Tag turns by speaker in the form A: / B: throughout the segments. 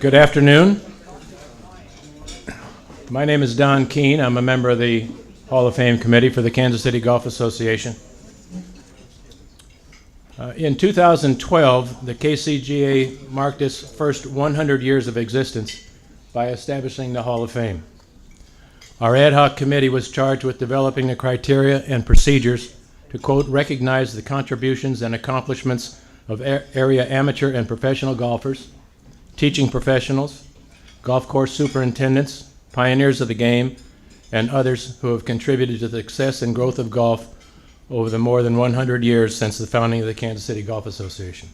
A: Good afternoon. My name is Don Keene. I'm a member of the Hall of Fame Committee for the Kansas City Golf Association. In 2012, the KCGA marked its first 100 years of existence by establishing the Hall of Fame. Our ad hoc committee was charged with developing the criteria and procedures to, quote, recognize the contributions and accomplishments of area amateur and professional golfers, teaching professionals, golf course superintendents, pioneers of the game, and others who have contributed to the success and growth of golf over the more than 100 years since the founding of the Kansas City Golf Association.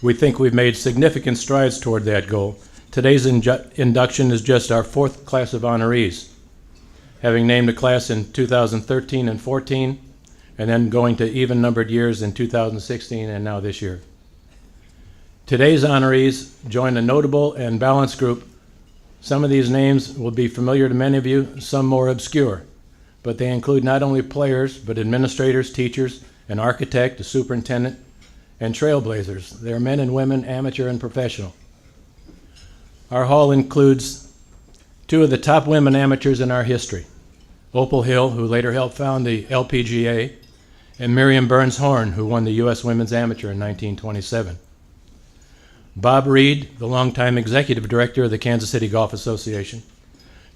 A: We think we've made significant strides toward that goal. Today's induction is just our fourth class of honorees, having named a class in 2013 and 14, and then going to even-numbered years in 2016 and now this year. Today's honorees join a notable and balanced group. Some of these names will be familiar to many of you, some more obscure, but they include not only players, but administrators, teachers, an architect, a superintendent, and trailblazers. They're men and women, amateur and professional. Our hall includes two of the top women amateurs in our history, Opal Hill, who later helped found the LPGA, and Miriam Burns-Horn, who won the U.S. Women's Amateur in 1927. Bob Reed, the longtime executive director of the Kansas City Golf Association.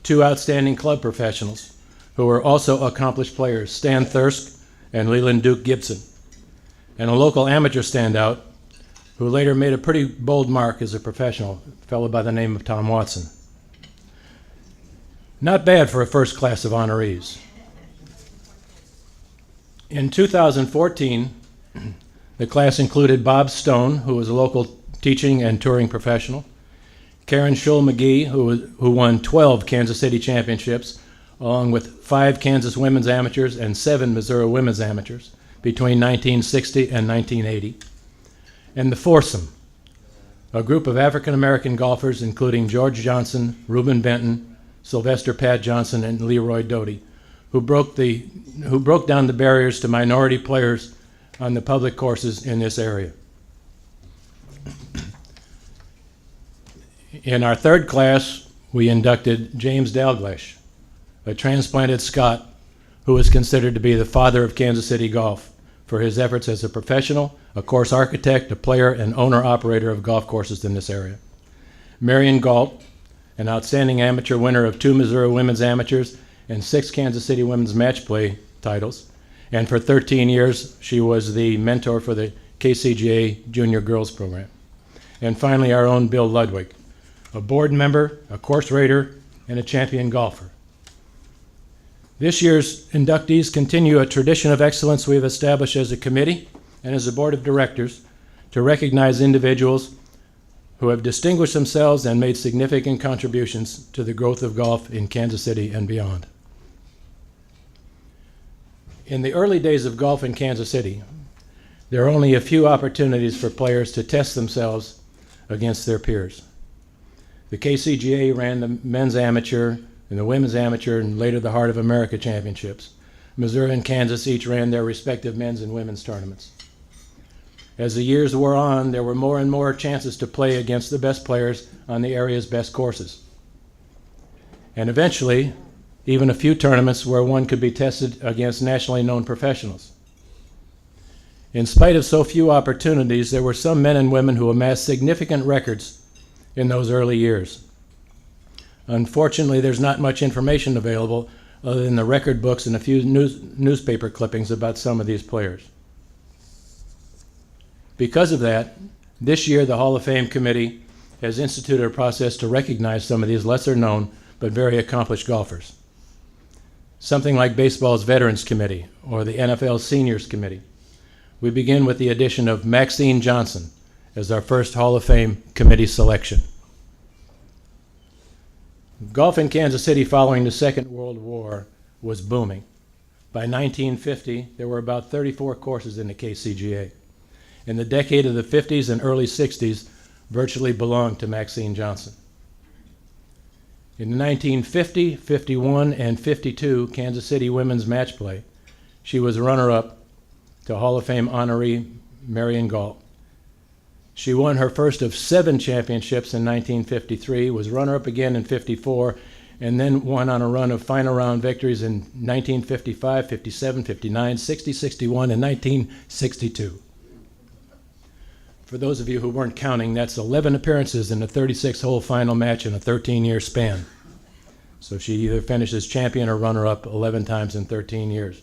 A: Two outstanding club professionals who were also accomplished players, Stan Thirsk and Leland Duke Gibson. And a local amateur standout who later made a pretty bold mark as a professional, a fellow by the name of Tom Watson. Not bad for a first class of honorees. In 2014, the class included Bob Stone, who was a local teaching and touring professional, Karen Shull-McGee, who won 12 Kansas City championships, along with 5 Kansas women's amateurs and 7 Missouri women's amateurs between 1960 and 1980, and the foursome, a group of African-American golfers including George Johnson, Reuben Benton, Sylvester Pat Johnson, and Leroy Doty, who broke down the barriers to minority players on the public courses in this area. In our third class, we inducted James Dalgleish, a transplanted Scot who is considered to be the father of Kansas City golf for his efforts as a professional, a course architect, a player, and owner-operator of golf courses in this area. Marion Galt, an outstanding amateur winner of 2 Missouri women's amateurs and 6 Kansas City women's match play titles, and for 13 years she was the mentor for the KCGA Junior Girls Program. And finally, our own Bill Ludwig, a board member, a course raider, and a champion golfer. This year's inductees continue a tradition of excellence we have established as a committee and as a board of directors to recognize individuals who have distinguished themselves and made significant contributions to the growth of golf in Kansas City and beyond. In the early days of golf in Kansas City, there are only a few opportunities for players to test themselves against their peers. The KCGA ran the men's amateur and the women's amateur and later the Heart of America championships. Missouri and Kansas each ran their respective men's and women's tournaments. As the years wore on, there were more and more chances to play against the best players on the area's best courses. And eventually, even a few tournaments where one could be tested against nationally known professionals. In spite of so few opportunities, there were some men and women who amassed significant records in those early years. Unfortunately, there's not much information available other than the record books and a few newspaper clippings about some of these players. Because of that, this year the Hall of Fame Committee has instituted a process to recognize some of these lesser known but very accomplished golfers. Something like baseball's Veterans Committee or the NFL's Seniors Committee. We begin with the addition of Maxine Johnson as our first Hall of Fame committee selection. Golf in Kansas City following the Second World War was booming. By 1950, there were about 34 courses in the KCGA. In the decade of the 50s and early 60s, virtually belonged to Maxine Johnson. In the 1950, 51, and 52 Kansas City women's match play, she was runner-up to Hall of Fame honoree Marion Galt. She won her first of 7 championships in 1953, was runner-up again in 54, and then won on a run of final round victories in 1955, 57, 59, 60, 61, and 1962. For those of you who weren't counting, that's 11 appearances in a 36-hole final match in a 13-year span. So she either finished as champion or runner-up 11 times in 13 years.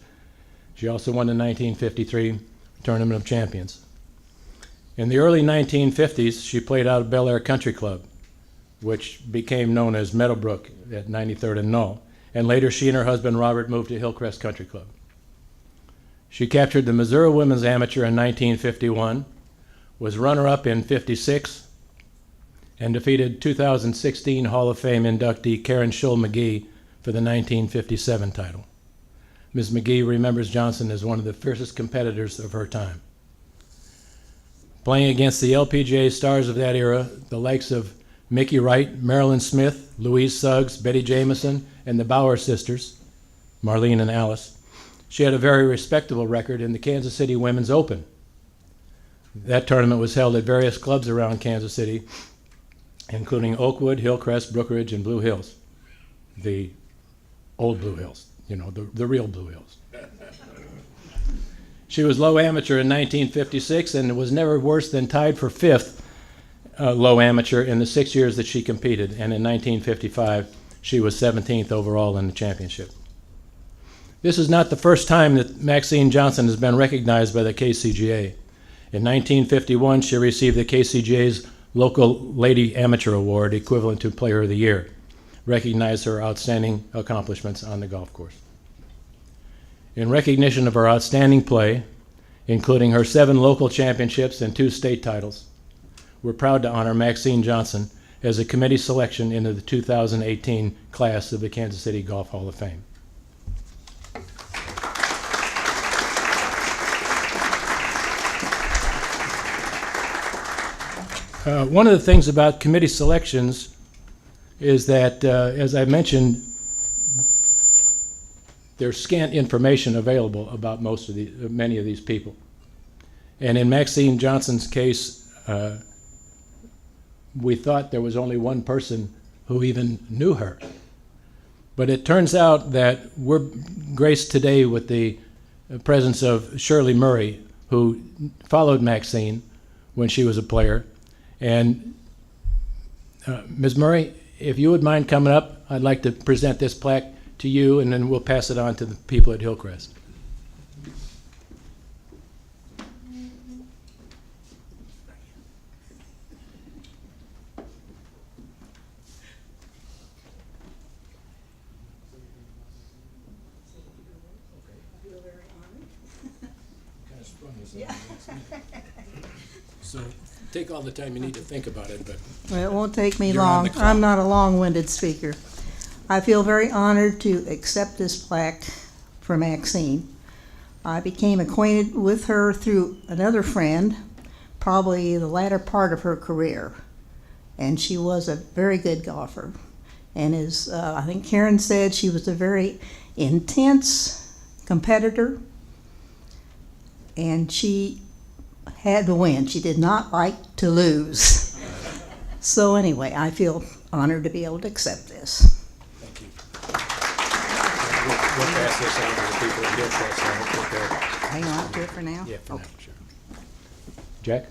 A: She also won the 1953 Tournament of Champions. In the early 1950s, she played out of Bel Air Country Club, which became known as Meadowbrook at 93rd and Null. And later, she and her husband, Robert, moved to Hillcrest Country Club. She captured the Missouri Women's Amateur in 1951, was runner-up in 56, and defeated 2016 Hall of Fame inductee Karen Shull McGee for the 1957 title. Ms. McGee remembers Johnson as one of the fiercest competitors of her time. Playing against the LPGA stars of that era, the likes of Mickey Wright, Marilyn Smith, Louise Suggs, Betty Jamieson, and the Bauer sisters, Marlene and Alice, she had a very respectable record in the Kansas City Women's Open. That tournament was held at various clubs around Kansas City, including Oakwood, Hillcrest, Brookridge, and Blue Hills. The old Blue Hills, you know, the real Blue Hills. She was low amateur in 1956 and was never worse than tied for 5th low amateur in the 6 years that she competed. And in 1955, she was 17th overall in the championship. This is not the first time that Maxine Johnson has been recognized by the KCGA. In 1951, she received the KCGA's Local Lady Amateur Award, equivalent to Player of the Year, recognized her outstanding accomplishments on the golf course. In recognition of her outstanding play, including her 7 local championships and 2 state titles, we're proud to honor Maxine Johnson as a committee selection into the 2018 class of the Kansas City Golf Hall of Fame. One of the things about committee selections is that, as I mentioned, there's scant information available about many of these people. And in Maxine Johnson's case, we thought there was only one person who even knew her. But it turns out that we're graced today with the presence of Shirley Murray, who followed Maxine when she was a player. And Ms. Murray, if you would mind coming up, I'd like to present this plaque to you, and then we'll pass it on to the people at Hillcrest. So take all the time you need to think about it, but
B: well, it won't take me
A: You're on
B: long.
A: the clock.
B: I'm not a long-winded speaker. I feel very honored to accept this plaque for Maxine. I became acquainted with her through another friend, probably the latter part of her career, and she was a very good golfer. And as I think Karen said, she was a very intense competitor, and she had to win. She did not like to lose. So anyway, I feel honored to be able to accept this.
A: thank you. We'll pass this on to the people at Hillcrest. I hope that they're-
B: Hang on to it for now?
A: Yeah, for
B: Okay.
A: now, sure. Jack?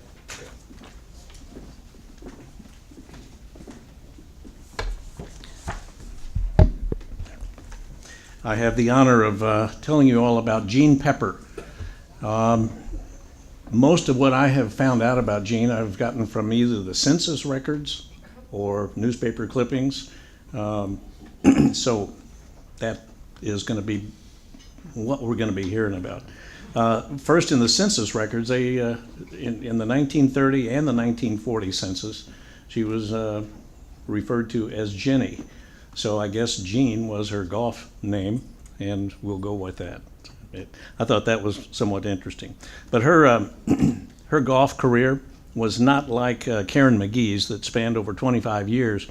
C: I have the honor of telling you all about Jean Pepper. Most of what I have found out about Jean I've gotten from either the census records or newspaper clippings. So that is going to be what we're going to be hearing about. First, in the census records, in the 1930 and the 1940 census, she was referred to as Jenny. So I guess Jean was her golf name, and we'll go with that. I thought that was somewhat interesting. But her her golf career was not like Karen McGee's that spanned over 25 years,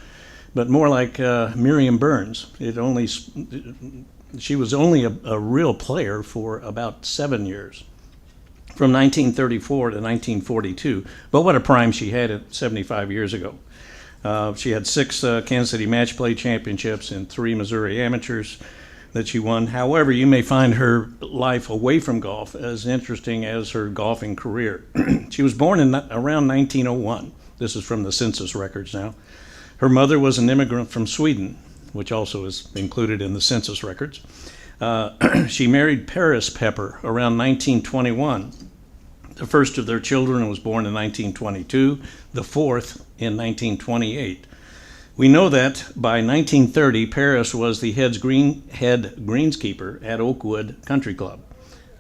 C: but more like Miriam Burns. She was only a real player for about 7 years. from 1934 to 1942. But what a prime she had at 75 years ago. She had 6 Kansas City match play championships and 3 Missouri amateurs that she won. However, you may find her life away from golf as interesting as her golfing career. She was born in around 1901. This is from the census records now. Her mother was an immigrant from Sweden, which also is included in the census records. She married Paris Pepper around 1921. The first of their children was born in 1922, the fourth in 1928. We know that by 1930, Paris was the head greenskeeper at Oakwood Country Club.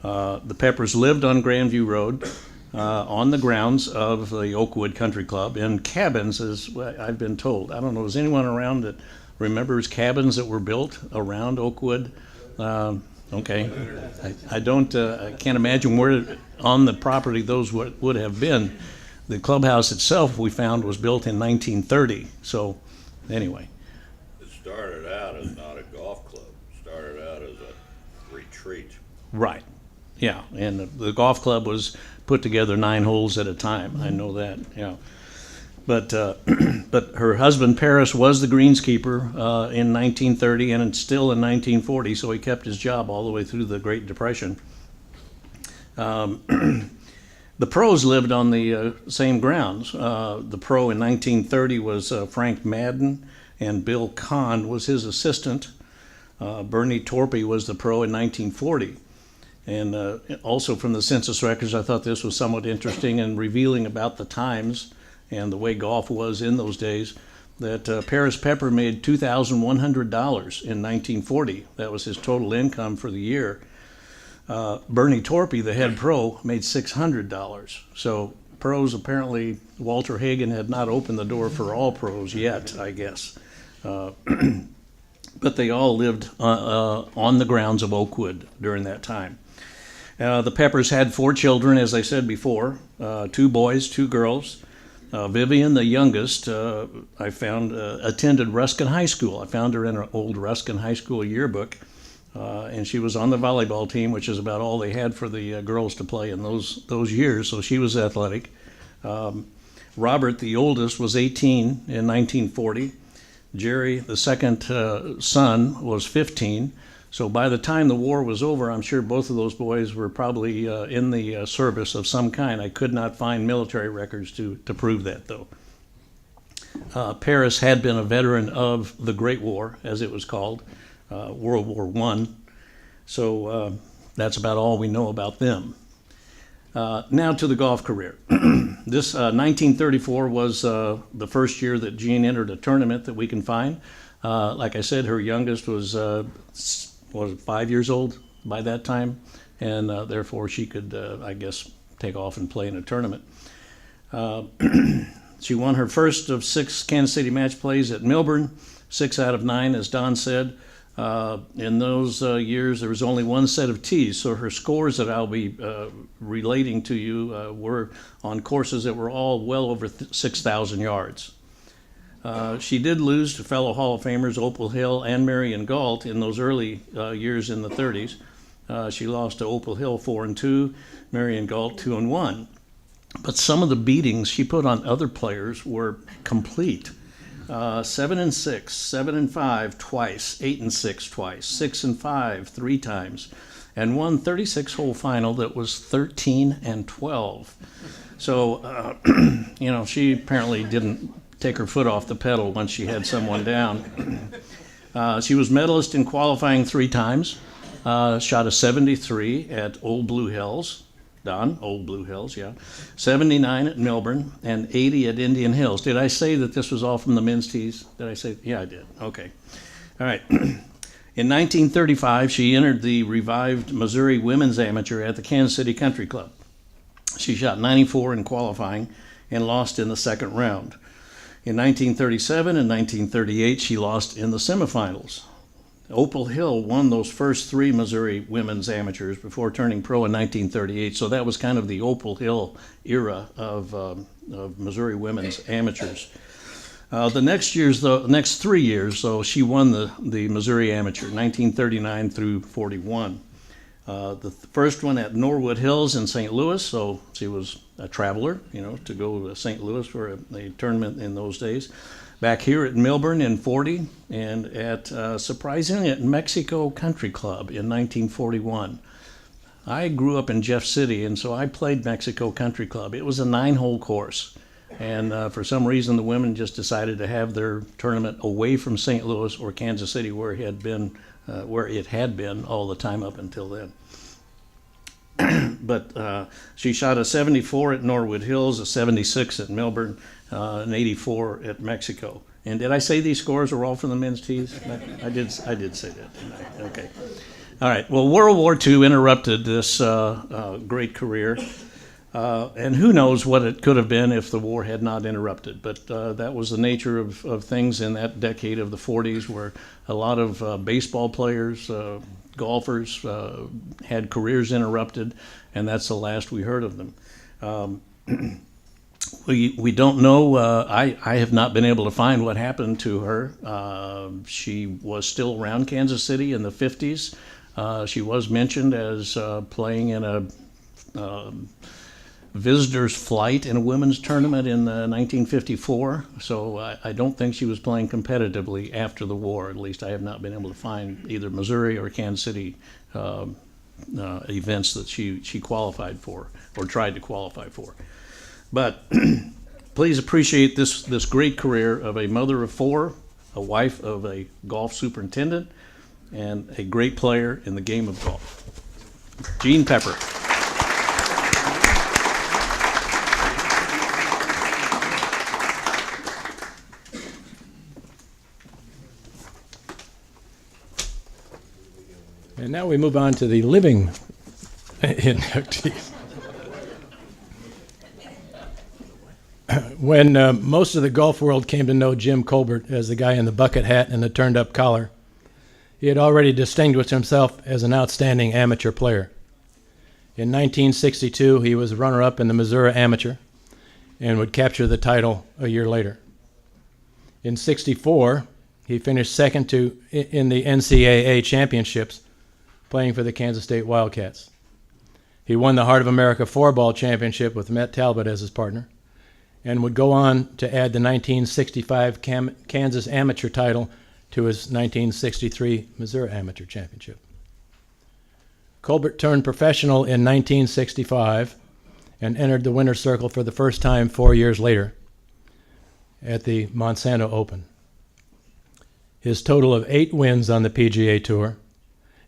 C: The Peppers lived on Grandview Road on the grounds of the Oakwood Country Club in cabins, as I've been told. I don't know, is anyone around that remembers cabins that were built around Oakwood? Okay, I can't imagine where on the property those would have been. The clubhouse itself, we found, was built in 1930. So, anyway.
D: It started out as not a golf club. It started out as a retreat.
C: Right. Yeah, and the golf club was put together 9 holes at a time. I know that. Yeah. But but her husband Paris was the greenskeeper in 1930 and still in 1940, so he kept his job all the way through the Great Depression. The pros lived on the same grounds. The pro in 1930 was Frank Madden, and Bill Kahn was his assistant. Bernie Torpy was the pro in 1940. And also from the census records, I thought this was somewhat interesting and revealing about the times and the way golf was in those days, that Paris Pepper made $2,100 in 1940. That was his total income for the year. Bernie Torpy, the head pro, made $600. So pros, apparently, Walter Hagen had not opened the door for all pros yet, I guess. But they all lived on the grounds of Oakwood during that time. The Peppers had 4 children, as I said before, 2 boys, 2 girls. Vivian, the youngest, I found attended Ruskin High School. I found her in an old Ruskin High School yearbook, and she was on the volleyball team, which is about all they had for the girls to play in those years, so she was athletic. Robert, the oldest, was 18 in 1940. Jerry, the second son, was 15. So by the time the war was over, I'm sure both of those boys were probably in the service of some kind. I could not find military records to prove that, though. Paris had been a veteran of the Great War, as it was called, World War I. So that's about all we know about them. Now to the golf career. This 1934 was the first year that Jean entered a tournament that we can find. Like I said, her youngest was 5 years old by that time, and therefore she could, I guess, take off and play in a tournament. She won her first of 6 Kansas City match plays at Milburn, 6 out of 9, as Don said. In those years, there was only one set of tees, so her scores that I'll be relating to you were on courses that were all well over 6,000 yards. She did lose to fellow Hall of Famers Opal Hill and Marion Galt in those early years in the 30s. She lost to Opal Hill 4-2, Marion Galt 2-1. But some of the beatings she put on other players were complete. 7-6, 7-5 twice, 8-6 twice, 6-5 3 times, and one 36-hole final that was 13-12. So, she apparently didn't take her foot off the pedal once she had someone down. She was medalist in qualifying 3 times, shot a 73 at Old Blue Hills. Don, Old Blue Hills, yeah. 79 at Milburn and 80 at Indian Hills. Did I say that this was all from the men's tees? Did I say? Yeah, I did. Okay. All right. In 1935, she entered the revived Missouri Women's Amateur at the Kansas City Country Club. She shot 94 in qualifying and lost in the second round. In 1937 and 1938, she lost in the semifinals. Opal Hill won those first 3 Missouri Women's Amateurs before turning pro in 1938, so that was kind of the Opal Hill era of Missouri Women's Amateurs. The next 3 years, though, she won the Missouri Amateur, 1939 through 41. The first one at Norwood Hills in St. Louis, so she was a traveler, to go to St. Louis for a tournament in those days. Back here at Milburn in 40, and surprisingly, at Mexico Country Club in 1941. I grew up in Jeff City, and so I played Mexico Country Club. It was a 9-hole course, and for some reason the women just decided to have their tournament away from St. Louis or Kansas City, where it had been all the time up until then. But she shot a 74 at Norwood Hills, a 76 at Milburn, an 84 at Mexico. And did I say these scores were all from the men's tees? I did say that, didn't I? Okay. All right. Well, World War II interrupted this great career. And who knows what it could have been if the war had not interrupted. But that was the nature of things in that decade of the 40s, where a lot of baseball players, golfers had careers interrupted, and that's the last we heard of them. We don't know. I have not been able to find what happened to her. She was still around Kansas City in the 50s. She was mentioned as playing in a visitors flight in a women's tournament in 1954. So I don't think she was playing competitively after the war. At least I have not been able to find either Missouri or Kansas City events that she qualified for or tried to qualify for. But please appreciate this great career of a mother of 4, a wife of a golf superintendent, and a great player in the game of golf. Jean Pepper.
A: And now we move on to the living inductees. When most of the golf world came to know Jim Colbert as the guy in the bucket hat and the turned-up collar, he had already distinguished himself as an outstanding amateur player. In 1962, he was runner-up in the Missouri Amateur and would capture the title a year later. In '64, he finished second in the NCAA championships, playing for the Kansas State Wildcats. He won the Heart of America 4-ball championship with Matt Talbot as his partner, and would go on to add the 1965 Kansas Amateur title to his 1963 Missouri Amateur Championship. Colbert turned professional in 1965 and entered the winner's circle for the first time 4 years later at the Monsanto Open. His total of 8 wins on the PGA Tour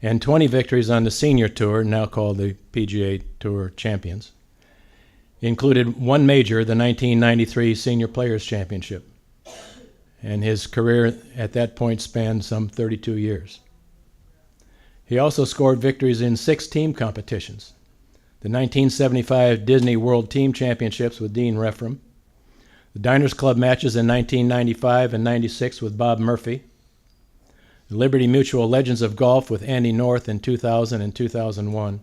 A: and 20 victories on the Senior Tour, now called the PGA Tour Champions, included one major, the 1993 Senior Players Championship, and his career at that point spanned some 32 years. He also scored victories in 6 team competitions: the 1975 Disney World Team Championships with Dean Refram, the Diners Club matches in 1995 and 96 with Bob Murphy, the Liberty Mutual Legends of Golf with Andy North in 2000 and 2001,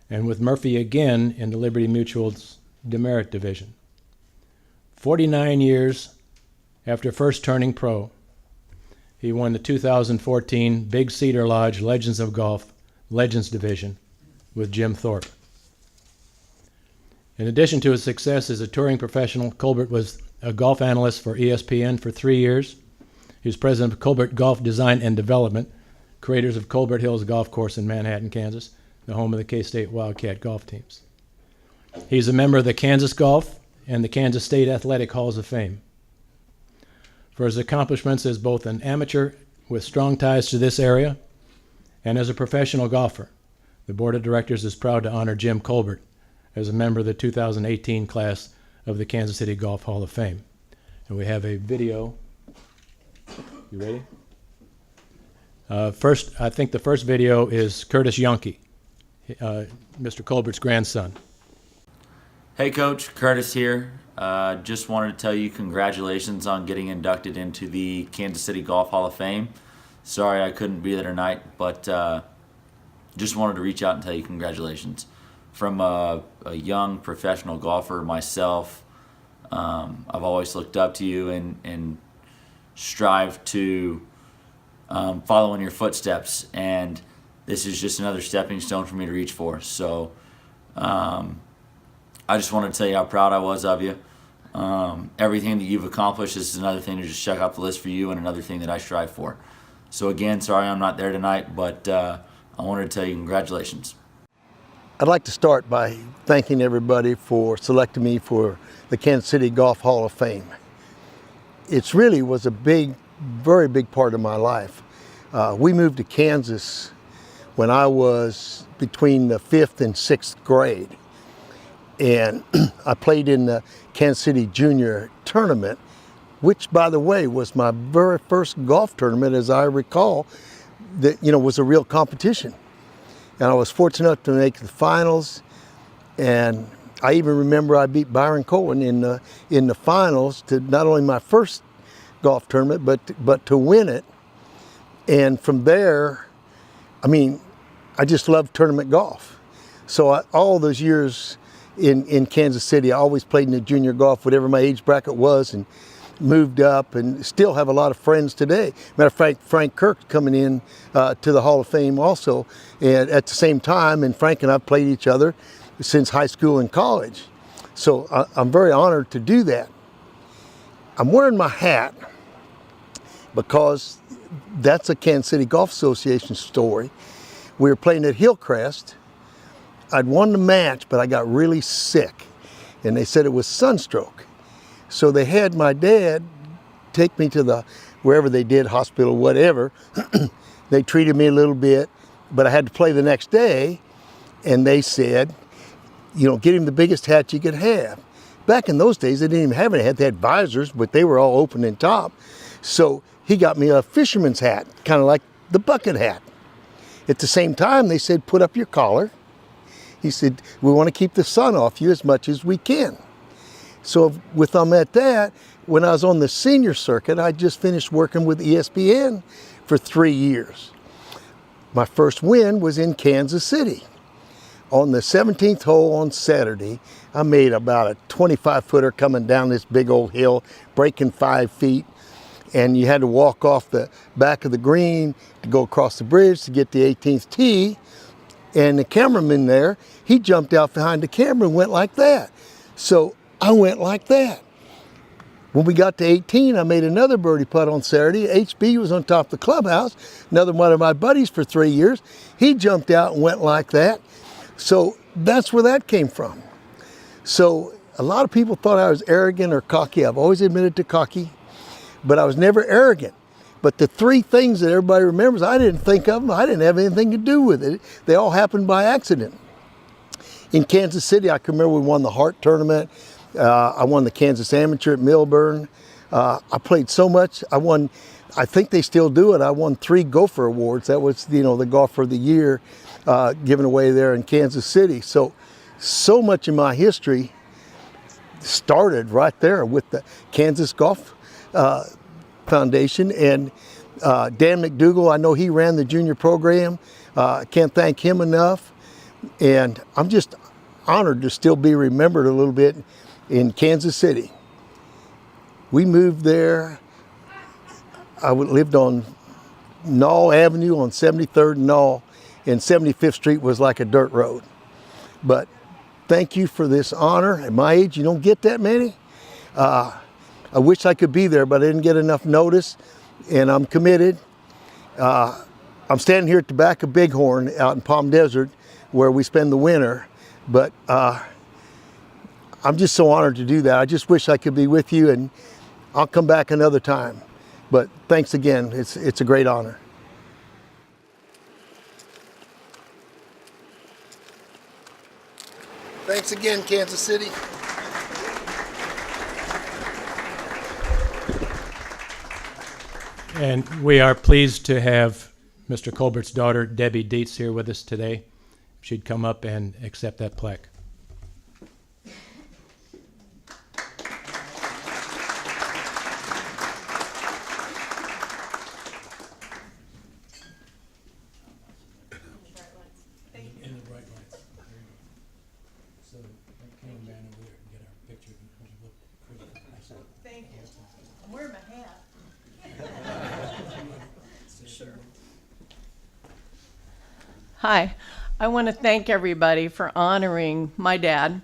A: and with Murphy again in the Liberty Mutual's Demerit division. 49 years after first turning pro, he won the 2014 Big Cedar Lodge Legends of Golf Legends division with Jim Thorpe. In addition to his success as a touring professional, Colbert was a golf analyst for ESPN for 3 years. He was president of Colbert Golf Design and Development, creators of Colbert Hills Golf Course in Manhattan, Kansas, the home of the K-State Wildcat golf teams. He's a member of the Kansas Golf and the Kansas State Athletic Halls of Fame. For his accomplishments as both an amateur with strong ties to this area and as a professional golfer, the Board of Directors is proud to honor Jim Colbert as a member of the 2018 class of the Kansas City Golf Hall of Fame. And we have a video. You ready? First, I think the first video is Curtis Yonke, Mr. Colbert's grandson.
E: Hey Coach, Curtis here. Just wanted to tell you congratulations on getting inducted into the Kansas City Golf Hall of Fame. Sorry I couldn't be there tonight, but just wanted to reach out and tell you congratulations. From a young professional golfer myself, I've always looked up to you and strived to follow in your footsteps. And this is just another stepping stone for me to reach for. So I just wanted to tell you how proud I was of you. Everything that you've accomplished is another thing to just check off the list for you, and another thing that I strive for. So again, sorry I'm not there tonight, but I wanted to tell you congratulations.
F: I'd like to start by thanking everybody for selecting me for the Kansas City Golf Hall of Fame. It really was a very big part of my life. We moved to Kansas when I was between the 5th and 6th grade. And I played in the Kansas City Junior Tournament, which, by the way, was my very first golf tournament, as I recall, that was a real competition. And I was fortunate enough to make the finals, and I even remember I beat Byron Cohen in the finals to not only my first golf tournament, but to win it. And from there, I just loved tournament golf. So all those years in Kansas City, I always played in the junior golf, whatever my age bracket was, and moved up, and still have a lot of friends today. Matter of fact, Frank Kirk's coming in to the Hall of Fame also, and at the same time, and Frank and I played each other since high school and college. So I'm very honored to do that. I'm wearing my hat because that's a Kansas City Golf Association story. We were playing at Hillcrest. I'd won the match, but I got really sick, and they said it was sunstroke. So they had my dad take me to wherever they did, hospital, whatever. They treated me a little bit, but I had to play the next day, and they said, get him the biggest hat you could have. Back in those days, they didn't even have any hat. They had visors, but they were all open in top. So he got me a fisherman's hat, kind of like the bucket hat. At the same time, they said, put up your collar. He said, we want to keep the sun off you as much as we can. So with them at that, when I was on the senior circuit, I just finished working with ESPN for 3 years. My first win was in Kansas City. On the 17th hole on Saturday, I made about a 25-footer coming down this big old hill, breaking 5 feet. And you had to walk off the back of the green to go across the bridge to get the 18th tee. And the cameraman there, he jumped out behind the camera and went like that. So I went like that. When we got to 18, I made another birdie putt on Saturday. HB was on top of the clubhouse, another one of my buddies for 3 years. He jumped out and went like that. So that's where that came from. So a lot of people thought I was arrogant or cocky. I've always admitted to cocky, but I was never arrogant. But the 3 things that everybody remembers, I didn't think of them. I didn't have anything to do with it. They all happened by accident. In Kansas City, I can remember we won the Hart tournament. I won the Kansas Amateur at Millburn. I played so much. I think they still do it. I won 3 Gopher Awards. That was, the Golfer of the Year given away there in Kansas City. So much of my history started right there with the Kansas Golf Foundation. And Dan McDougall, I know he ran the junior program. I can't thank him enough. And I'm just honored to still be remembered a little bit in Kansas City. We moved there. I lived on Knoll Avenue on 73rd and Knoll, and 75th Street was like a dirt road. But thank you for this honor. At my age, you don't get that many. I wish I could be there, but I didn't get enough notice, and I'm committed. I'm standing here at the back of Bighorn out in Palm Desert, where we spend the winter, but I'm just so honored to do that. I just wish I could be with you, and I'll come back another time. But thanks again. It's a great honor. Thanks again, Kansas City.
A: And we are pleased to have Mr. Colbert's daughter, Debbie Dietz, here with us today. She'd come up and accept that plaque.
B: Thank you. I'm wearing my hat. Sure.
G: Hi. I want to thank everybody for honoring my dad.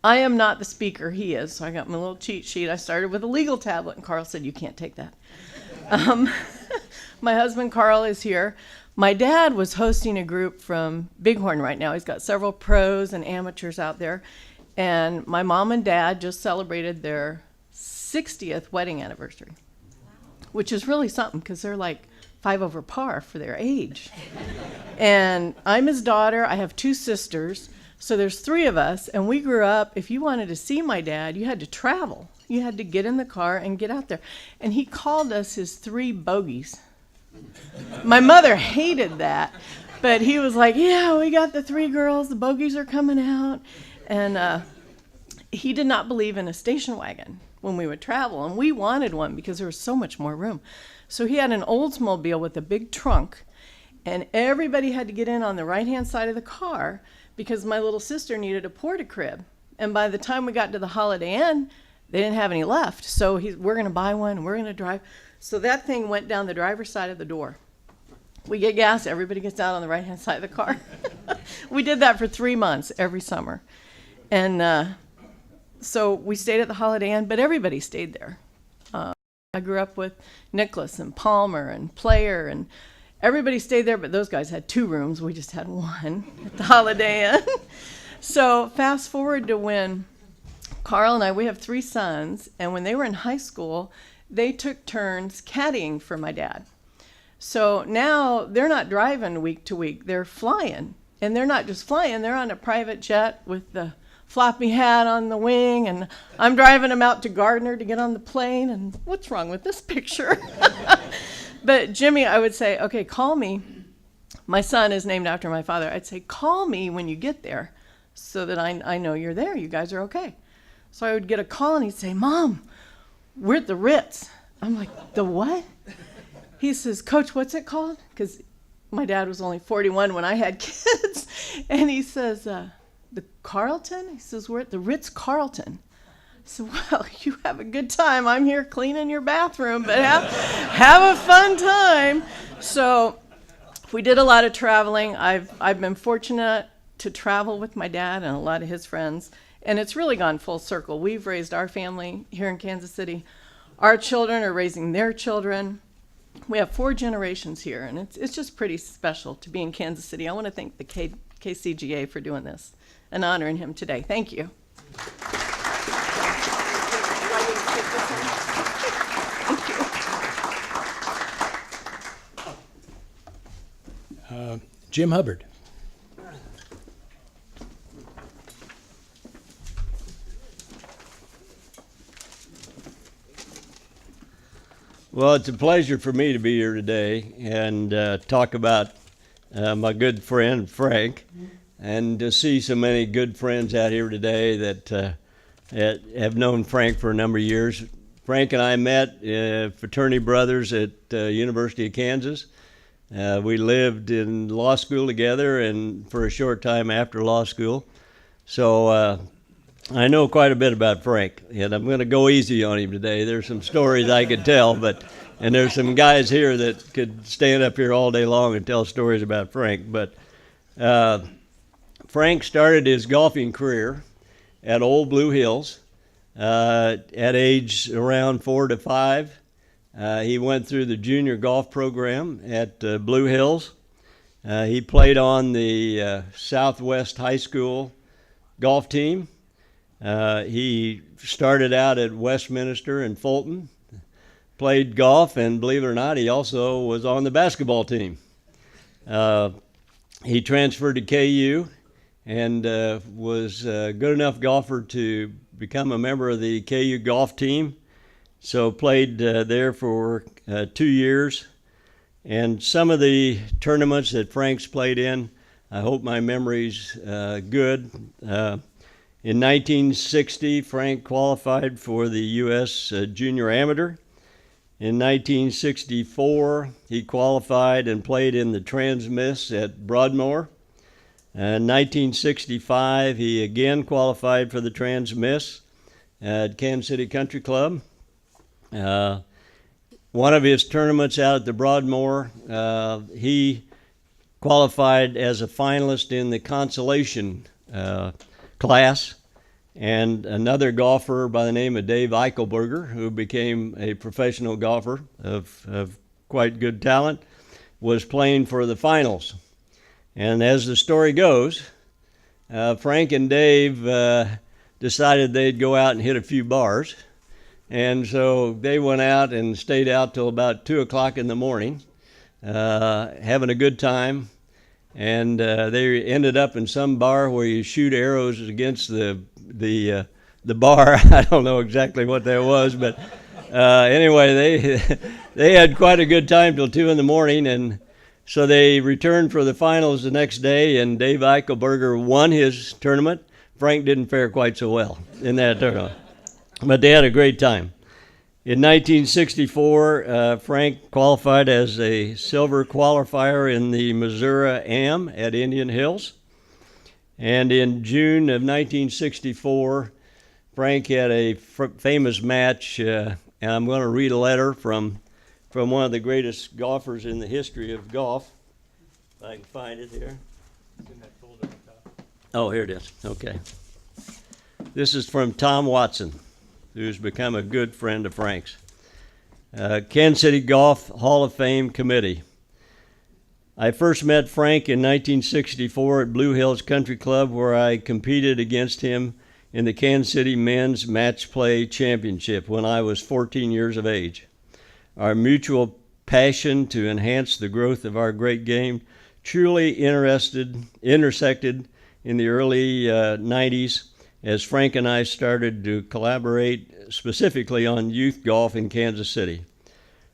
G: I am not the speaker, he is, so I got my little cheat sheet. I started with a legal tablet, and Carl said, you can't take that. My husband, Carl, is here. My dad was hosting a group from Bighorn right now. He's got several pros and amateurs out there. And my mom and dad just celebrated their 60th wedding anniversary, which is really something because they're like 5 over par for their age. And I'm his daughter. I have 2 sisters. So there's 3 of us. And we grew up, if you wanted to see my dad, you had to travel. You had to get in the car and get out there. And he called us his 3 bogeys. My mother hated that. But he was like, yeah, we got the 3 girls. The bogeys are coming out. And he did not believe in a station wagon when we would travel. And we wanted one because there was so much more room. So he had an Oldsmobile with a big trunk. And everybody had to get in on the right-hand side of the car because my little sister needed a porta-crib. And by the time we got to the Holiday Inn, they didn't have any left. So we're going to buy one, and we're going to drive. So that thing went down the driver's side of the door. We get gas, everybody gets out on the right-hand side of the car. We did that for 3 months every summer. And so we stayed at the Holiday Inn, but everybody stayed there. I grew up with Nicholas and Palmer and Player, and everybody stayed there, but those guys had 2 rooms. We just had 1 at the Holiday Inn. So fast forward to when Carl and I, we have 3 sons, and when they were in high school, they took turns caddying for my dad. So now they're not driving week to week, they're flying. And they're not just flying, they're on a private jet with the floppy hat on the wing, and I'm driving them out to Gardner to get on the plane, and what's wrong with this picture? But Jimmy, I would say, okay, call me. My son is named after my father. I'd say, call me when you get there so that I know you're there. You guys are okay. So I would get a call, and he'd say, Mom, we're at the Ritz. I'm like, the what? He says, Coach, what's it called? Because my dad was only 41 when I had kids. And he says, the Carlton? He says, we're at the Ritz-Carlton. So, well, you have a good time. I'm here cleaning your bathroom, but have a fun time. So we did a lot of traveling. I've been fortunate to travel with my dad and a lot of his friends, and it's really gone full circle. We've raised our family here in Kansas City. Our children are raising their children. We have 4 generations here, and it's just pretty special to be in Kansas City. I want to thank the KCGA for doing this and honoring him today. Thank you.
A: Jim Hubbard.
H: Well, it's a pleasure for me to be here today and talk about my good friend Frank, and to see so many good friends out here today that have known Frank for a number of years. Frank and I met fraternity brothers at University of Kansas. We lived in law school together and for a short time after law school. So I know quite a bit about Frank, and I'm going to go easy on him today. There's some stories I could tell, and there's some guys here that could stand up here all day long and tell stories about Frank. But Frank started his golfing career at Old Blue Hills at age around 4 to 5. He went through the junior golf program at Blue Hills. He played on the Southwest High School golf team. He started out at Westminster and Fulton, played golf, and believe it or not, he also was on the basketball team. He transferred to KU and was a good enough golfer to become a member of the KU golf team. So played there for 2 years. And some of the tournaments that Frank's played in, I hope my memory's good. In 1960, Frank qualified for the U.S. Junior Amateur. In 1964, he qualified and played in the Trans-Miss at Broadmoor. In 1965, he again qualified for the Trans-Miss at Kansas City Country Club. One of his tournaments out at the Broadmoor, he qualified as a finalist in the consolation class, and another golfer by the name of Dave Eichelberger, who became a professional golfer of quite good talent, was playing for the finals. And as the story goes, Frank and Dave decided they'd go out and hit a few bars. And so they went out and stayed out till about 2 o'clock in the morning, having a good time. And they ended up in some bar where you shoot arrows against the bar. I don't know exactly what that was, but anyway, they had quite a good time till 2 in the morning, and so they returned for the finals the next day, and Dave Eichelberger won his tournament. Frank didn't fare quite so well in that tournament, but they had a great time. In 1964, Frank qualified as a silver qualifier in the Missouri Am at Indian Hills. And in June of 1964, Frank had a famous match, and I'm going to read a letter from one of the greatest golfers in the history of golf. If I can find it here. Oh, here it is. Okay. This is from Tom Watson, who's become a good friend of Frank's. Kansas City Golf Hall of Fame Committee. I first met Frank in 1964 at Blue Hills Country Club, where I competed against him in the Kansas City Men's Match Play Championship when I was 14 years of age. Our mutual passion to enhance the growth of our great game truly intersected in the early 90s as Frank and I started to collaborate specifically on youth golf in Kansas City.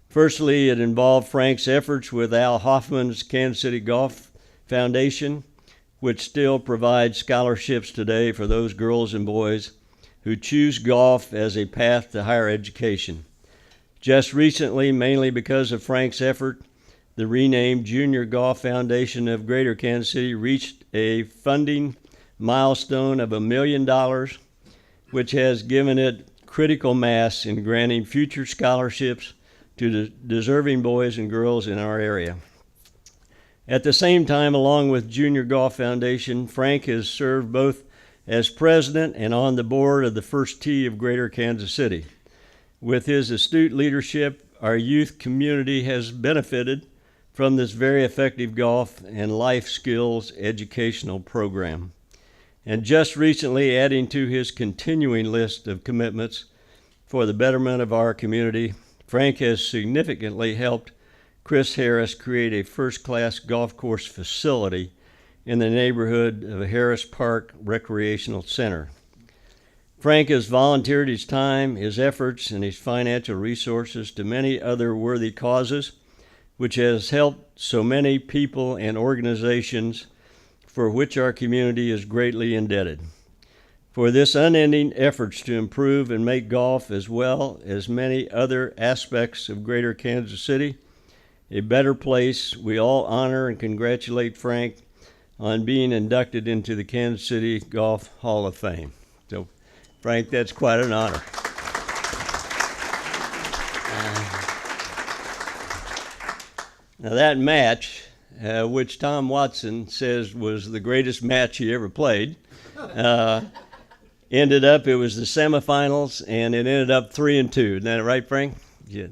H: Firstly, it involved Frank's efforts with Al Hoffman's Kansas City Golf Foundation, which still provides scholarships today for those girls and boys who choose golf as a path to higher education. Just recently, mainly because of Frank's effort, the renamed Junior Golf Foundation of Greater Kansas City reached a funding milestone of $1 million, which has given it critical mass in granting future scholarships to the deserving boys and girls in our area. At the same time, along with Junior Golf Foundation, Frank has served both as president and on the board of the First Tee of Greater Kansas City. With his astute leadership, our youth community has benefited from this very effective golf and life skills educational program. And just recently, adding to his continuing list of commitments for the betterment of our community, Frank has significantly helped Chris Harris create a first-class golf course facility in the neighborhood of Harris Park Recreational Center. Frank has volunteered his time, his efforts, and his financial resources to many other worthy causes, which has helped so many people and organizations for which our community is greatly indebted. For this unending efforts to improve and make golf, as well as many other aspects of Greater Kansas City, a better place, we all honor and congratulate Frank on being inducted into the Kansas City Golf Hall of Fame. So, Frank, that's quite an honor. Now that match, which Tom Watson says was the greatest match he ever played, ended up, it was the semifinals, and it ended up 3-2. Isn't that right, Frank? Yeah.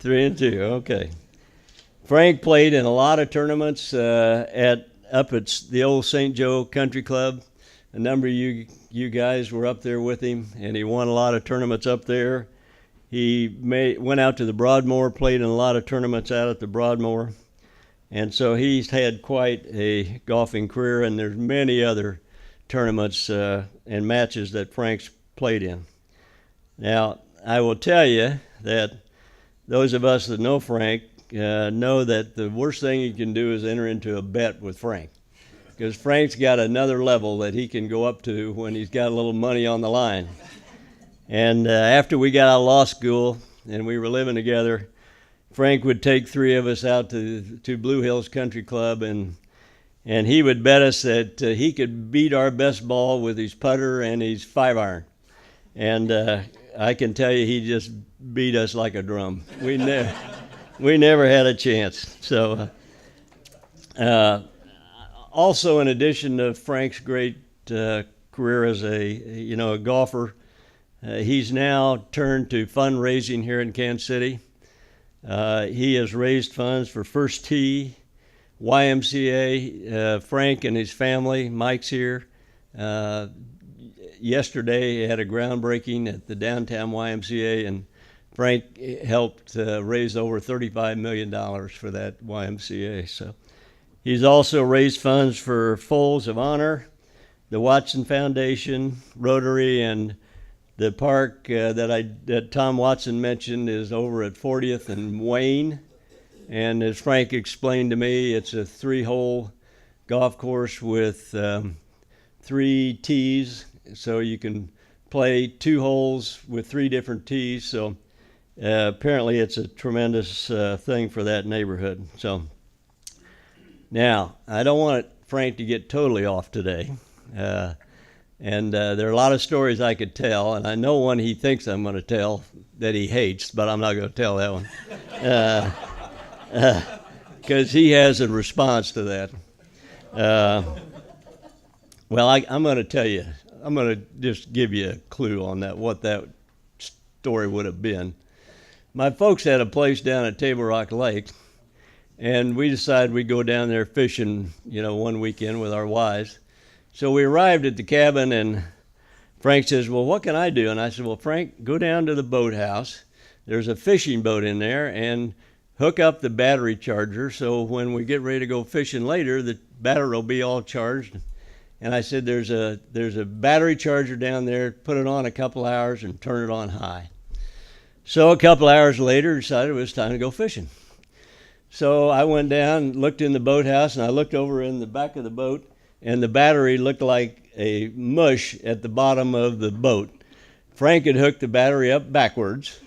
H: 3-2, okay. Frank played in a lot of tournaments up at the old St. Joe Country Club. A number of you guys were up there with him, and he won a lot of tournaments up there. He went out to the Broadmoor, played in a lot of tournaments out at the Broadmoor. And so he's had quite a golfing career, and there's many other tournaments and matches that Frank's played in. Now, I will tell you that those of us that know Frank know that the worst thing you can do is enter into a bet with Frank, because Frank's got another level that he can go up to when he's got a little money on the line. And after we got out of law school and we were living together, Frank would take three of us out to Blue Hills Country Club, and he would bet us that he could beat our best ball with his putter and his 5-iron. And I can tell you he just beat us like a drum. We we never had a chance. So, also, in addition to Frank's great career as a golfer, he's now turned to fundraising here in Kansas City. He has raised funds for First Tee, YMCA. Frank and his family, Mike's here. Yesterday, he had a groundbreaking at the downtown YMCA, and Frank helped raise over $35 million for that YMCA. So he's also raised funds for Folds of Honor, the Watson Foundation, Rotary, and the park that Tom Watson mentioned is over at 40th and Wayne. And as Frank explained to me, it's a 3-hole golf course with 3 tees, so you can play 2 holes with 3 different tees. So apparently it's a tremendous thing for that neighborhood. So now, I don't want Frank to get totally off today. And there are a lot of stories I could tell, and I know one he thinks I'm going to tell that he hates, but I'm not going to tell that one. Because he has a response to that. Well, I'm going to tell you, I'm going to just give you a clue on that, what that story would have been. My folks had a place down at Table Rock Lake, and we decided we'd go down there fishing, one weekend with our wives. So we arrived at the cabin, and Frank says, well, what can I do? And I said, well, Frank, go down to the boathouse. There's a fishing boat in there, and hook up the battery charger so when we get ready to go fishing later, the battery will be all charged. And I said, there's a battery charger down there. Put it on a couple hours and turn it on high. So a couple hours later, decided it was time to go fishing. So I went down, looked in the boathouse, and I looked over in the back of the boat, and the battery looked like a mush at the bottom of the boat. Frank had hooked the battery up backwards.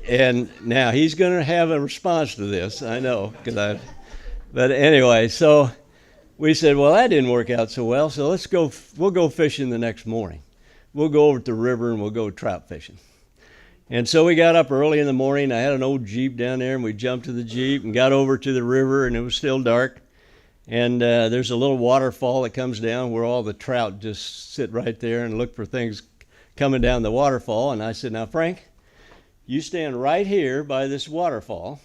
H: And now he's going to have a response to this, I know. But anyway, so we said, well, that didn't work out so well, so we'll go fishing the next morning. We'll go over to the river and we'll go trout fishing. And so we got up early in the morning. I had an old Jeep down there, and we jumped to the Jeep and got over to the river, and it was still dark. And there's a little waterfall that comes down where all the trout just sit right there and look for things coming down the waterfall. And I said, now, Frank, you stand right here by this waterfall.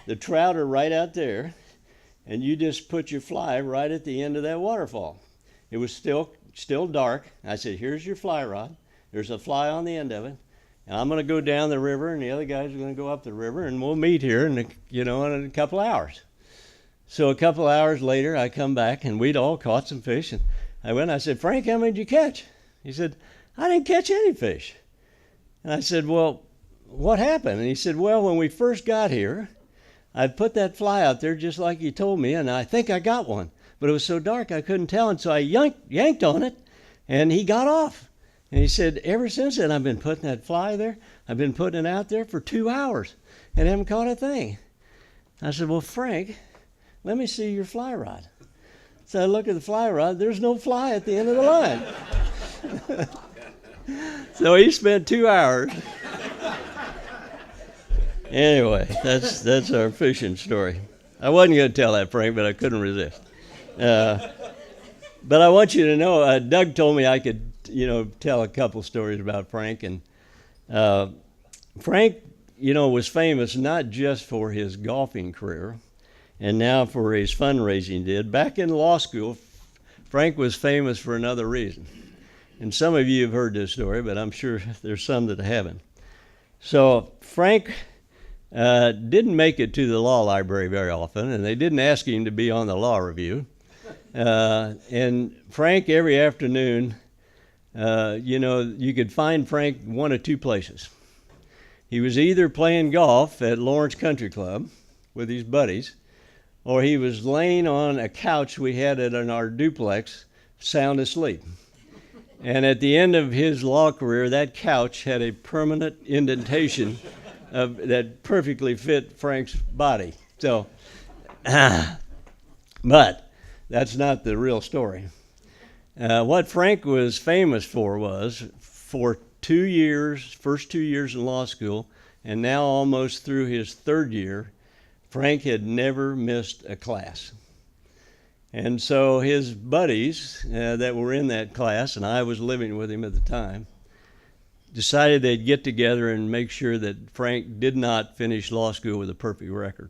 H: The trout are right out there, and you just put your fly right at the end of that waterfall. It was still dark. I said, here's your fly rod. There's a fly on the end of it. And I'm going to go down the river, and the other guys are going to go up the river, and we'll meet here in a couple hours. So a couple hours later, I come back, and we'd all caught some fish. And I said, Frank, how many did you catch? He said, I didn't catch any fish. And I said, well, what happened? And he said, well, when we first got here, I put that fly out there just like you told me, and I think I got one. But it was so dark I couldn't tell, and so I yanked on it, and he got off. And he said, ever since then, I've been putting that fly there. I've been putting it out there for 2 hours and haven't caught a thing. I said, well, Frank, let me see your fly rod. So I look at the fly rod. There's no fly at the end of the line. So he spent 2 hours. Anyway, that's our fishing story. I wasn't going to tell that, Frank, but I couldn't resist. But I want you to know, Doug told me I could, tell a couple stories about Frank. And Frank, was famous not just for his golfing career, and now for his fundraising did. Back in law school, Frank was famous for another reason. And some of you have heard this story, but I'm sure there's some that haven't. So Frank didn't make it to the law library very often, and they didn't ask him to be on the law review. And Frank, every afternoon, you could find Frank one of two places. He was either playing golf at Lawrence Country Club with his buddies, or he was laying on a couch we had in our duplex, sound asleep. And at the end of his law career, that couch had a permanent indentation that perfectly fit Frank's body. So, but that's not the real story. What Frank was famous for was, for 2 years, first 2 years in law school, and now almost through his third year, Frank had never missed a class. And so his buddies that were in that class, and I was living with him at the time, decided they'd get together and make sure that Frank did not finish law school with a perfect record.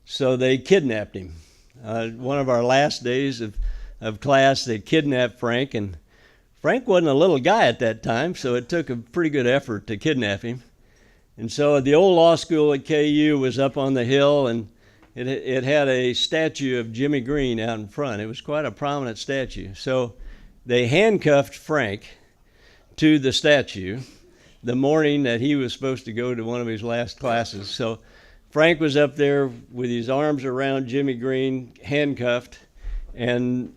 H: So they kidnapped him. One of our last days of class, they kidnapped Frank, and Frank wasn't a little guy at that time, so it took a pretty good effort to kidnap him. And so the old law school at KU was up on the hill, and it had a statue of Jimmy Green out in front. It was quite a prominent statue. So they handcuffed Frank to the statue the morning that he was supposed to go to one of his last classes. So Frank was up there with his arms around Jimmy Green, handcuffed, and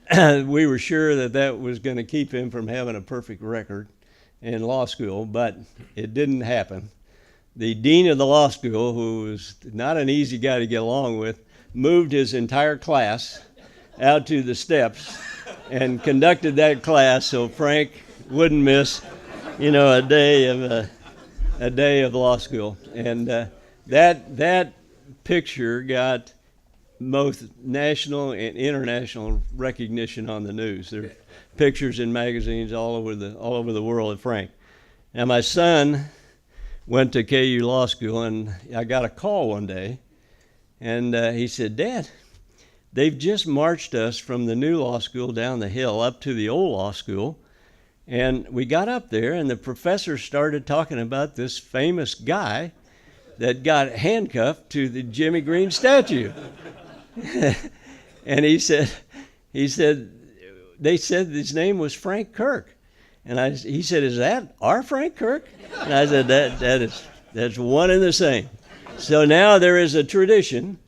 H: we were sure that that was going to keep him from having a perfect record in law school, but it didn't happen. The dean of the law school, who was not an easy guy to get along with, moved his entire class out to the steps and conducted that class so Frank wouldn't miss, a day of law school. And that picture got both national and international recognition on the news. There are pictures in magazines all over the world of Frank. Now my son went to KU Law School, and I got a call one day, and he said, "Dad, they've just marched us from the new law school down the hill up to the old law school, and we got up there, and the professor started talking about this famous guy that got handcuffed to the Jimmy Green statue." And he said, they said his name was Frank Kirk. And he said, "Is that our Frank Kirk?" And I said, that's one and the same. So now there is a tradition.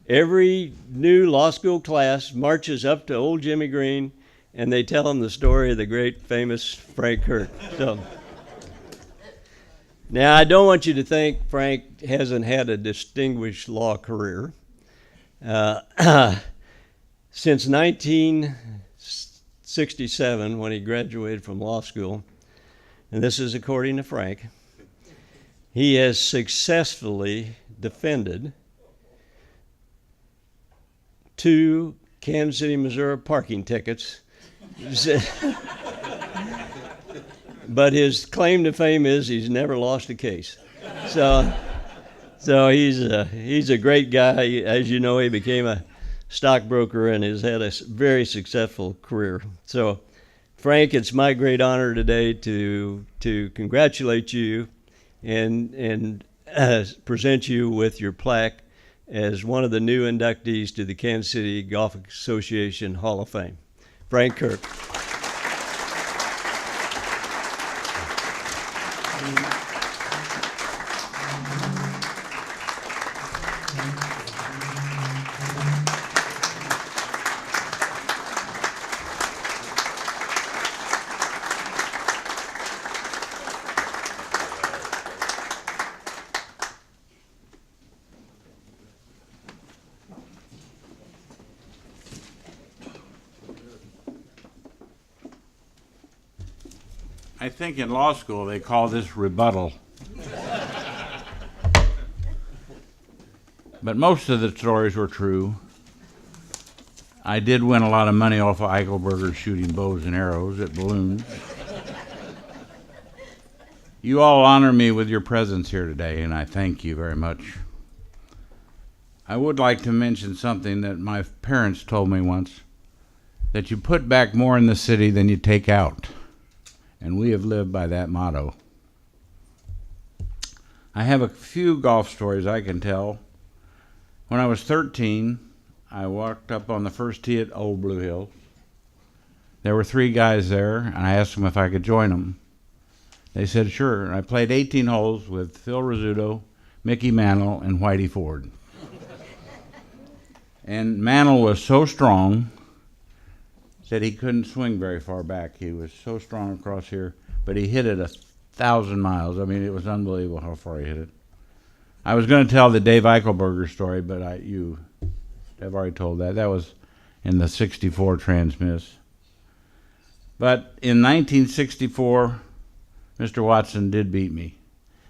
H: Every new law school class marches up to old Jimmy Green, and they tell him the story of the great famous Frank Kirk. So now I don't want you to think Frank hasn't had a distinguished law career. Since 1967, when he graduated from law school, and this is according to Frank, he has successfully defended 2 Kansas City, Missouri parking tickets. But his claim to fame is he's never lost a case. So he's a great guy. As you know, he became a stockbroker and has had a very successful career. So, Frank, it's my great honor today to congratulate you and present you with your plaque as one of the new inductees to the Kansas City Golf Association Hall of Fame. Frank Kirk.
I: I think in law school they call this rebuttal. But most of the stories were true. I did win a lot of money off of Eichelberger shooting bows and arrows at balloons. You all honor me with your presence here today, and I thank you very much. I would like to mention something that my parents told me once, that you put back more in the city than you take out. And we have lived by that motto. I have a few golf stories I can tell. When I was 13, I walked up on the first tee at Old Blue Hills. There were 3 guys there, and I asked them if I could join them. They said sure, and I played 18 holes with Phil Rizzuto, Mickey Mantle, and Whitey Ford. And Mantle was so strong, said he couldn't swing very far back. He was so strong across here, but he hit it 1,000 miles. I mean, it was unbelievable how far he hit it. I was going to tell the Dave Eichelberger story, but you have already told that. That was in the 64 Transmiss. But in 1964, Mr. Watson did beat me.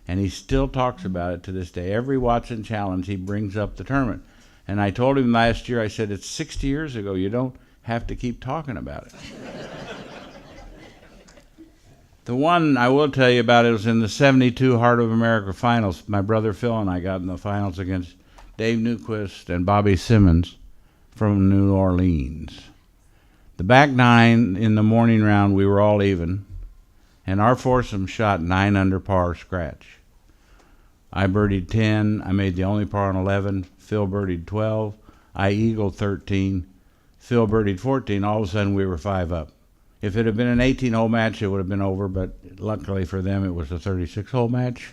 I: And he still talks about it to this day. Every Watson Challenge, he brings up the tournament. And I told him last year, I said, it's 60 years ago. You don't have to keep talking about it. The one I will tell you about, it was in the 72 Heart of America finals. My brother Phil and I got in the finals against Dave Newquist and Bobby Simmons from New Orleans. The back nine in the morning round, we were all even, and our foursome shot 9 under par scratch. I birdied 10. I made the only par on 11. Phil birdied 12. I eagled 13. Phil birdied 14. All of a sudden, we were 5 up. If it had been an 18-hole match, it would have been over, but luckily for them, it was a 36-hole match.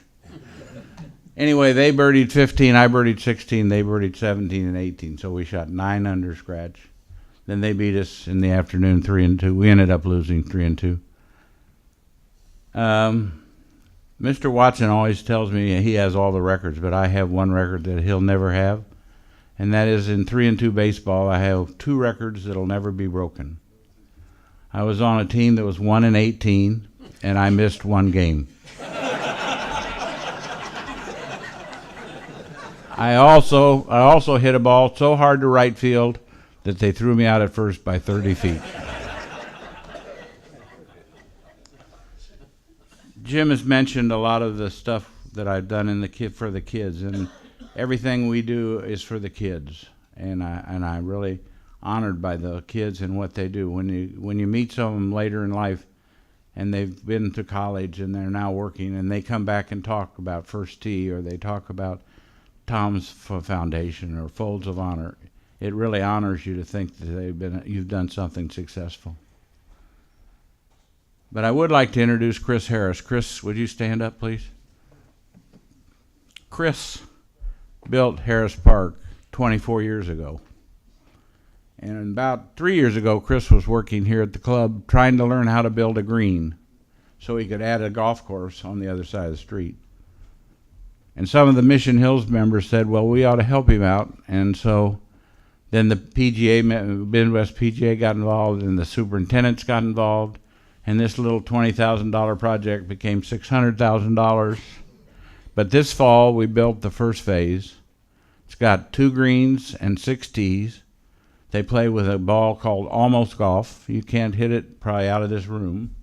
I: Anyway, they birdied 15. I birdied 16. They birdied 17 and 18, so we shot 9 under scratch. Then they beat us in the afternoon 3-2. We ended up losing 3-2. Mr. Watson always tells me he has all the records, but I have one record that he'll never have, and that is in 3-2 baseball. I have 2 records that'll never be broken. I was on a team that was 1-18, and I missed 1 game. I also hit a ball so hard to right field that they threw me out at first by 30 feet. Jim has mentioned a lot of the stuff that I've done for the kids, and everything we do is for the kids. And I'm really honored by the kids and what they do. When you meet some of them later in life, and they've been to college and they're now working, and they come back and talk about First Tee, or they talk about Tom's Foundation or Folds of Honor, it really honors you to think that you've done something successful. But I would like to introduce Chris Harris. Chris, would you stand up, please? Chris built Harris Park 24 years ago. And about 3 years ago, Chris was working here at the club trying to learn how to build a green so he could add a golf course on the other side of the street. And some of the Mission Hills members said, well, we ought to help him out. And so then the PGA, Midwest PGA got involved, and the superintendents got involved. And this little $20,000 project became $600,000. But this fall, we built the first phase. It's got 2 greens and 6 tees. They play with a ball called Almost Golf. You can't hit it probably out of this room.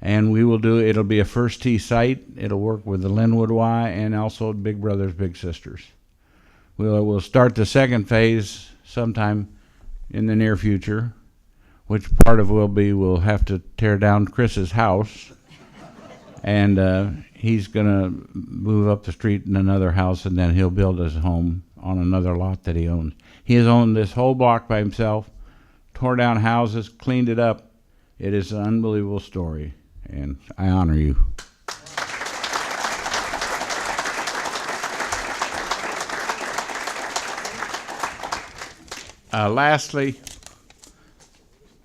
I: And it'll be a first tee site. It'll work with the Linwood Y and also Big Brothers Big Sisters. We'll start the second phase sometime in the near future, which part of we'll have to tear down Chris's house, and he's going to move up the street in another house, and then he'll build his home on another lot that he owns. He has owned this whole block by himself, tore down houses, cleaned it up. It is an unbelievable story, and I honor you. Lastly,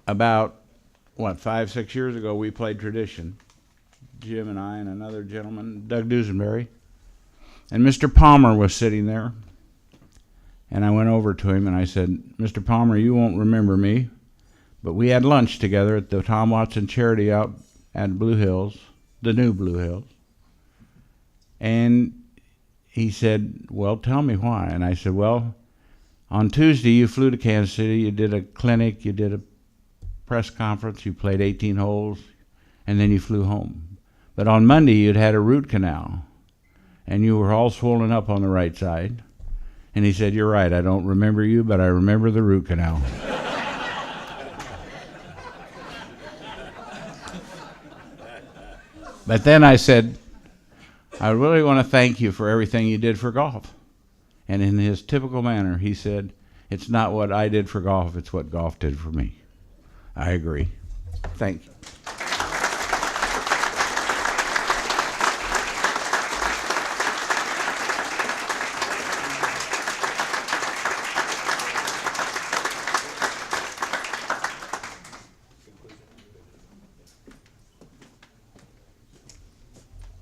I: about 5-6 years ago, we played tradition. Jim and I and another gentleman, Doug Dusenberry, and Mr. Palmer was sitting there. And I went over to him and I said, Mr. Palmer, you won't remember me, but we had lunch together at the Tom Watson Charity out at Blue Hills, the new Blue Hills. And he said, well, tell me why. And I said, well, on Tuesday you flew to Kansas City, you did a clinic, you did a press conference, you played 18 holes, and then you flew home. But on Monday you'd had a root canal, and you were all swollen up on the right side. And he said, you're right, I don't remember you, but I remember the root canal. But then I said, I really want to thank you for everything you did for golf. And in his typical manner, he said, it's not what I did for golf, it's what golf did for me. I agree. Thank you.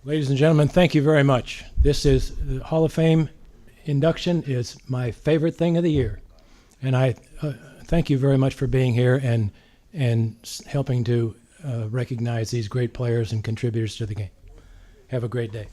A: Ladies and gentlemen, thank you very much. This is the Hall of Fame induction is my favorite thing of the year. And I thank you very much for being here and helping to recognize these great players and contributors to the game. Have a great day.